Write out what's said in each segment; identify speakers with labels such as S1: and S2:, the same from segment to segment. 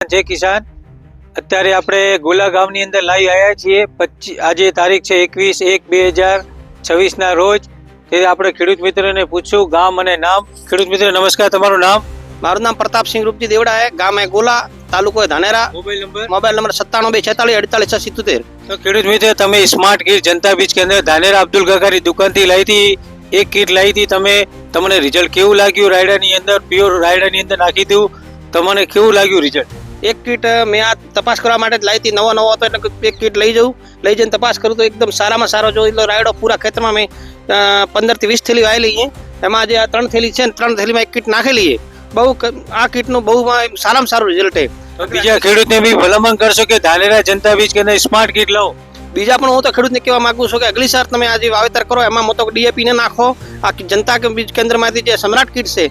S1: જય કિસાન. અત્યારે આપણે ગોલા ગામની અંદર લાવી આવ્યા છીએ. આજે તારીખ છે 21/1/2026 ના રોજ. તે આપણે ખેડૂત મિત્રને પૂછશું ગામ અને નામ. ખેડૂત મિત્ર નમસ્કાર, તમારું નામ?
S2: મારું નામ પ્રતાપસિંહ રૂપજી દેવડા है, गांव है गोला, तालुको है Dhanera,
S1: mobile number?
S2: Mobile number 9746484677।
S1: તો ખેડૂત મિત્ર, તમે સ્માર્ટ કીટ જનતા બીજ કેન્દ્ર ધાનેરા અબ્દુલ કાકાની દુકાનથી લાવી હતી. એક કીટ લાવી હતી તમે. તમને રિઝલ્ટ કેવું લાગ્યું? રાયડાની અંદર પ્યોર રાયડાની અંદર નાખી દીધું. તમને કેવું લાગ્યું રિઝલ્ટ?
S2: એક કીટ મેં આ તપાસ કરવા માટે જ લાવી હતી, નવો હતો એટલે એક કીટ લઈ જઈને તપાસ કરું તો એકદમ સારામાં સારો જો એટલો રાયડો પૂરા ખેતરમાં મેં 15 થી 20 થેલી વાયેલી છે. એમાં જે આ 3 થેલી છે ને 3 થેલીમાં એક કીટ નાખેલી છે. બહુ આ કીટનું બહુ સારામાં સારું રિઝલ્ટ છે.
S1: તો બીજા ખેડૂતને બી ભલામણ કરશો કે ધાનેરા જનતા બીજ કેન્દ્ર સ્માર્ટ કીટ લો.
S2: બીજા પણ હું તો ખેડૂતને કહેવા માંગુ છું કે અગલી સાર તમે આ જે વાવેતર કરો એમાં મોટો ડીએપી ને નાખો. આ જનતા બીજ કેન્દ્રમાંથી જે સમ્રાટ કીટ છે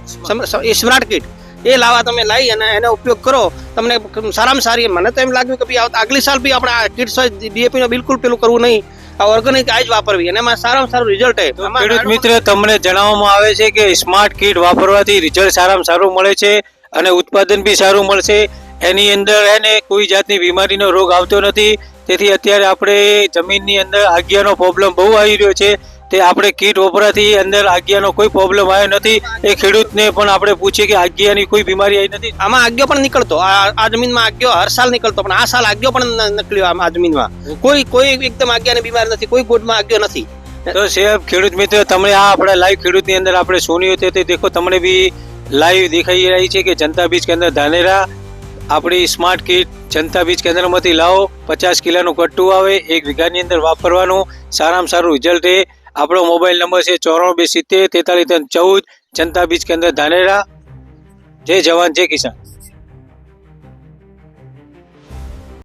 S2: એ સમ્રાટ કીટ એ લાવા તમે લાવી અને એનો ઉપયોગ કરો. તમને સારામાં સારી, મને તો એમ લાગ્યું કે ભાઈ આગલી સાલ બી આપણે આ કીટ ડીએપી નો બિલકુલ પેલું કરવું નહીં, આ ઓર્ગેનિક આ જ વાપરવી અને એમાં સારામાં સારું રિઝલ્ટ છે.
S1: ખેડૂત મિત્ર, તમને જણાવવામાં આવે છે કે સ્માર્ટ કીટ વાપરવાથી રિઝલ્ટ સારામાં સારું મળે છે અને ઉત્પાદન બી સારું મળશે. એની અંદર એને કોઈ જાતની બીમારીનો રોગ આવતો નથી. તેથી અત્યારે આપણે જમીનની અંદર આગિયાનો પ્રોબ્લેમ બહુ આવી રહ્યો છે. તે આપણે કીટ વપરાથી અંદર આગિયાનો કોઈ પ્રોબ્લેમ આવ્યો નથી. એ ખેડૂતને પણ આપણે પૂછીએ કે આગિયાની કોઈ બીમારી આવી નથી.
S2: આમાં આગિયો પણ નીકળતો, આ જમીનમાં આગિયો હર સાલ નીકળતો, પણ આ સાલ આગિયો પણ નીકળ્યો આ જમીનમાં. કોઈ એકદમ આગિયાની બીમારી નથી, કોઈ ગોડમાં આગિયો નથી.
S1: તો સાહેબ ખેડૂત મિત્ર, તમને આ આપણા લાઈવ ખેડૂતની અંદર આપણે સોની હતી તે દેખો, તમને બી લાઈવ દેખાઈ રહી છે કે જનતા બીજ કેન્દ્ર ધાનેરા આપણી સ્માર્ટ કીટ જનતા બીજ કેન્દ્રમાંથી લાવો. 50 કિલોનું કટ્ટું આવે, 1 વીઘાની અંદર વાપરવાનું. સારામાં સારું રિઝલ્ટ છે. આપણો મોબાઈલ નંબર છે 94 270 43 14. જનતા બીજ કેન્દ્ર ધાનેરા. જય જવાન જય કિસાન.